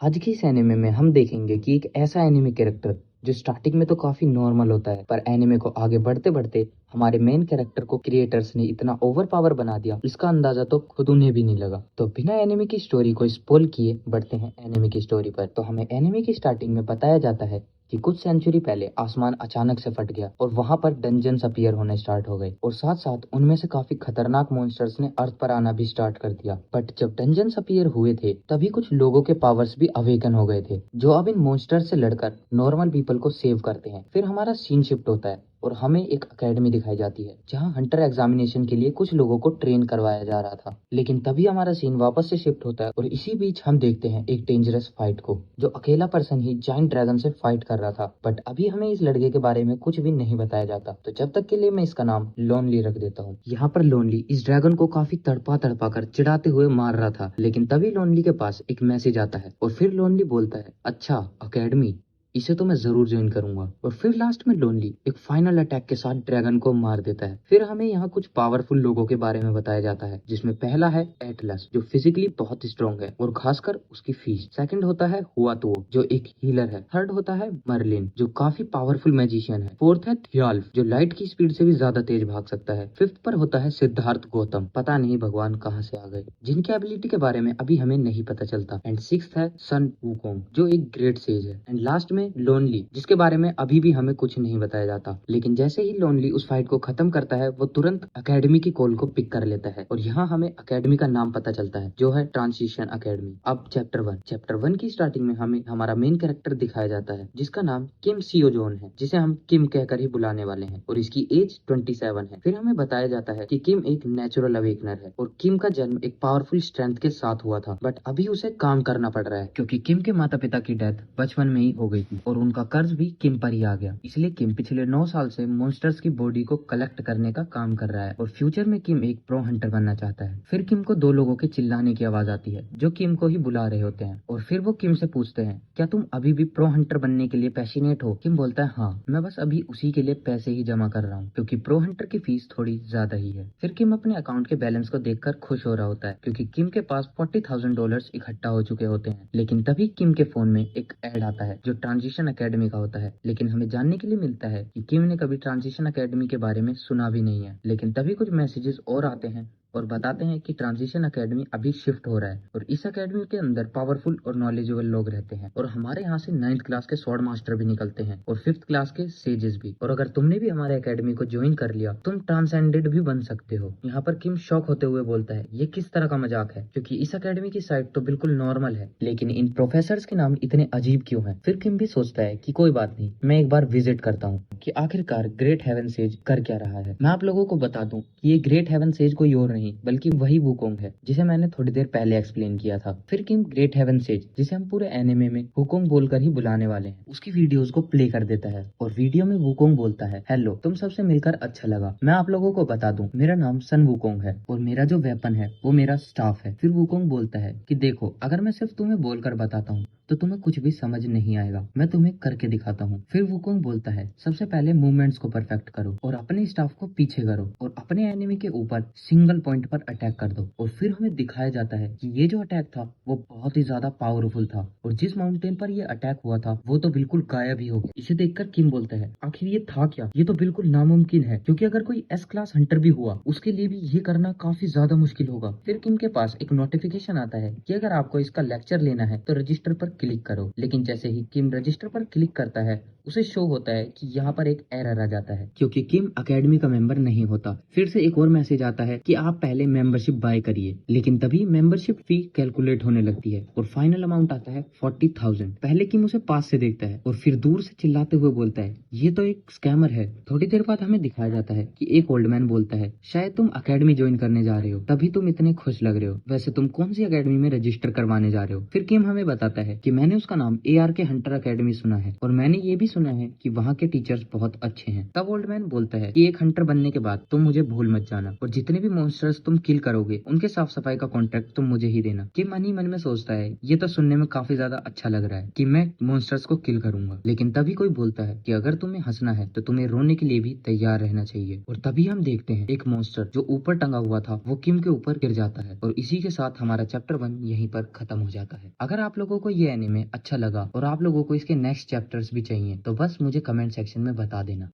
आज की इस एनिमे में हम देखेंगे कि एक ऐसा एनिमे कैरेक्टर जो स्टार्टिंग में तो काफी नॉर्मल होता है, पर एनिमे को आगे बढ़ते बढ़ते हमारे मेन कैरेक्टर को क्रिएटर्स ने इतना ओवर पावर बना दिया, इसका अंदाजा तो खुद उन्हें भी नहीं लगा। तो बिना एनिमे की स्टोरी को स्पॉइल किए बढ़ते हैं एनिमे की स्टोरी पर। तो हमें एनिमे की स्टार्टिंग में बताया जाता है कि कुछ सेंचुरी पहले आसमान अचानक से फट गया और वहां पर डंजन्स अपीयर होने स्टार्ट हो गए, और साथ साथ उनमें से काफी खतरनाक मॉन्स्टर्स ने अर्थ पर आना भी स्टार्ट कर दिया। बट जब डंजन्स अपीयर हुए थे तभी कुछ लोगों के पावर्स भी अवेकन हो गए थे, जो अब इन मॉन्स्टर से लड़कर नॉर्मल पीपल को सेव करते हैं। फिर हमारा सीन शिफ्ट होता है और हमें एक अकेडमी दिखाई जाती है जहां हंटर एग्जामिनेशन के लिए कुछ लोगों को ट्रेन करवाया जा रहा था। लेकिन तभी हमारा सीन वापस से शिफ्ट होता है और इसी बीच हम देखते हैं एक डेंजरस फाइट को, जो अकेला पर्सन ही जाइंट ड्रैगन से फाइट कर रहा था। बट अभी हमें इस लड़के के बारे में कुछ भी नहीं बताया जाता, तो जब तक के लिए मैं इसका नाम लोनली रख देता हूँ। यहाँ पर लोनली इस ड्रैगन को काफी तड़पा तड़पा कर चिढ़ाते हुए मार रहा था, लेकिन तभी लोनली के पास एक मैसेज आता है और फिर लोनली बोलता है, अच्छा अकेडमी, इसे तो मैं जरूर ज्वाइन करूंगा। और फिर लास्ट में लोनली एक फाइनल अटैक के साथ ड्रैगन को मार देता है। फिर हमें यहाँ कुछ पावरफुल लोगों के बारे में बताया जाता है, जिसमें पहला है एटलस, जो फिजिकली बहुत स्ट्रॉन्ग है और खासकर उसकी फीस। सेकंड होता है हुआतुओ, जो एक हीलर है। थर्ड होता है मर्लिन, जो काफी पावरफुल मैजिशियन है। फोर्थ है थियाल्फ, जो लाइट की स्पीड से भी ज्यादा तेज भाग सकता है। फिफ्थ पर होता है सिद्धार्थ गौतम, पता नहीं भगवान कहाँ से आ गए, जिनकी एबिलिटी के बारे में अभी हमें नहीं पता चलता। एंड सिक्स्थ है सन वुकोंग, जो एक ग्रेट सेज है। एंड लास्ट में लोनली, जिसके बारे में अभी भी हमें कुछ नहीं बताया जाता। लेकिन जैसे ही लोनली उस फाइट को खत्म करता है, वो तुरंत अकेडमी की कॉल को पिक कर लेता है और यहाँ हमें अकेडमी का नाम पता चलता है, जो है ट्रांजिशन अकेडमी। अब चैप्टर वन की स्टार्टिंग में हमें हमारा मेन कैरेक्टर दिखाया जाता है, जिसका नाम किम सियोजोन है, जिसे हम किम कहकर ही बुलाने वाले हैं, और इसकी एज 27 है। फिर हमें बताया जाता है कि किम एक नेचुरल अवेकनर है और किम का जन्म एक पावरफुल स्ट्रेंथ के साथ हुआ था, बट अभी उसे काम करना पड़ रहा है क्योंकि किम के माता पिता की डेथ बचपन में ही हो गई थी और उनका कर्ज भी किम पर ही आ गया। इसलिए किम पिछले 9 साल से मॉन्स्टर्स की बॉडी को कलेक्ट करने का काम कर रहा है और फ्यूचर में किम एक प्रो हंटर बनना चाहता है। फिर किम को दो लोगों के चिल्लाने की आवाज आती है, जो किम को ही बुला रहे होते हैं, और फिर वो किम से पूछते हैं, क्या तुम अभी भी प्रो हंटर बनने के लिए पैशनेट हो? किम बोलता है, हाँ, मैं बस अभी उसी के लिए पैसे ही जमा कर रहा हूँ, क्योंकि प्रो हंटर की फीस थोड़ी ज्यादा ही है। फिर किम अपने अकाउंट के बैलेंस को देखकर खुश हो रहा होता है, क्योंकि किम के पास $40,000 इकट्ठा हो चुके होते हैं। लेकिन तभी किम के फोन में एक एड आता है, जो ट्रांजिशन अकेडमी का होता है। लेकिन हमें जानने के लिए मिलता है कि किम ने कभी ट्रांजिशन अकेडमी के बारे में सुना भी नहीं है। लेकिन तभी कुछ मैसेजेस और आते हैं और बताते हैं कि ट्रांजिशन अकेडमी अभी शिफ्ट हो रहा है और इस अकेडमी के अंदर पावरफुल और नॉलेजेबल लोग रहते हैं, और हमारे यहाँ से 9th क्लास के स्वॉर्ड मास्टर भी निकलते हैं और 5th क्लास के सेजेस भी। और अगर तुमने भी हमारे अकेडमी को ज्वाइन कर लिया, तुम ट्रांसेंडेड भी बन सकते हो। यहाँ पर किम शॉक होते हुए बोलता है, ये किस तरह का मजाक है, क्योंकि इस अकेडमी की साइट तो बिल्कुल नॉर्मल है, लेकिन इन प्रोफेसर्स के नाम इतने अजीब क्यों हैं? फिर किम भी सोचता है कि कोई बात नहीं, मैं एक बार विजिट करता हूँ कि आखिरकार ग्रेट हेवन सेज कर क्या रहा है। मैं आप लोगों को बता दूं कि ये ग्रेट हेवन सेज कोई और नहीं बल्कि वही वुकोंग है, जिसे मैंने थोड़ी देर पहले एक्सप्लेन किया था। फिर किम ग्रेट हेवन सेज, जिसे हम पूरे एनिमे में वुकोंग बोलकर ही बुलाने वाले हैं, उसकी वीडियोस को प्ले कर देता है और वीडियो में वुकोंग बोलता है, हेलो, तुम सबसे मिलकर अच्छा लगा। मैं आप लोगों को बता दूं, मेरा नाम सन वुकोंग है और मेरा जो वेपन है वो मेरा स्टाफ है। फिर वुकोंग बोलता है कि देखो, अगर मैं सिर्फ तुम्हें बोलकर बताता हूँ तो तुम्हें कुछ भी समझ नहीं आएगा, मैं तुम्हें करके दिखाता हूँ। फिर वुकोंग बोलता है, सबसे पहले मूवमेंट्स को परफेक्ट करो और अपने स्टाफ को पीछे करो और अपने एनिमी के ऊपर सिंगल पॉइंट पर अटैक कर दो। और फिर हमें दिखाया जाता है कि ये जो अटैक था वो बहुत ही ज्यादा पावरफुल था और जिस माउंटेन पर ये अटैक हुआ था वो तो बिल्कुल गायब ही हो गया। इसे देखकर किम बोलता है, आखिर ये था क्या? ये तो बिल्कुल नामुमकिन है, क्योंकि अगर कोई एस क्लास हंटर भी हुआ उसके लिए भी ये करना काफी ज्यादा मुश्किल होगा। फिर किम के पास एक नोटिफिकेशन आता है कि अगर आपको इसका लेक्चर लेना है तो रजिस्टर पर क्लिक करो। लेकिन जैसे ही किम रजिस्टर पर क्लिक करता है, उसे शो होता है कि यहाँ पर एक एरर आ जाता है, क्योंकि किम अकेडमी का मेंबर नहीं होता। फिर से एक और मैसेज आता है कि आप पहले मेंबरशिप बाय करिए, लेकिन तभी मेंबरशिप फी कैलकुलेट होने लगती है और फाइनल अमाउंट आता है 40,000। पहले किम उसे पास से देखता है और फिर दूर से चिल्लाते हुए बोलता है, ये तो एक स्कैमर है। थोड़ी देर बाद हमें दिखाया जाता है कि एक ओल्ड मैन बोलता है, शायद तुम अकेडमी ज्वाइन करने जा रहे हो, तभी तुम इतने खुश लग रहे हो। वैसे तुम कौन सी अकेडमी में रजिस्टर करवाने जा रहे हो? फिर किम हमें बताता है कि मैंने उसका नाम AR के हंटर अकेडमी सुना है और मैंने ये भी सुना है कि वहाँ के टीचर्स बहुत अच्छे हैं। तब ओल्ड मैन बोलता है कि एक हंटर बनने के बाद तुम मुझे भूल मत जाना और जितने भी मॉन्स्टर्स तुम किल करोगे उनके साफ सफाई का कॉन्ट्रैक्ट तुम मुझे ही देना। किम मन ही मन में सोचता है, ये तो सुनने में काफी ज्यादा अच्छा लग रहा है कि मैं मॉन्स्टर्स को किल करूंगा। लेकिन तभी कोई बोलता है कि अगर तुम्हें हंसना है तो तुम्हें रोने के लिए भी तैयार रहना चाहिए। और तभी हम देखते हैं एक मॉन्स्टर जो ऊपर टंगा हुआ था वो किम के ऊपर गिर जाता है और इसी के साथ हमारा चैप्टर 1 यहीं पर खत्म हो जाता है। अगर आप लोगों को ये एनिमे अच्छा लगा और आप लोगों को इसके नेक्स्ट चैप्टर्स भी चाहिए तो बस मुझे कमेंट सेक्शन में बता देना।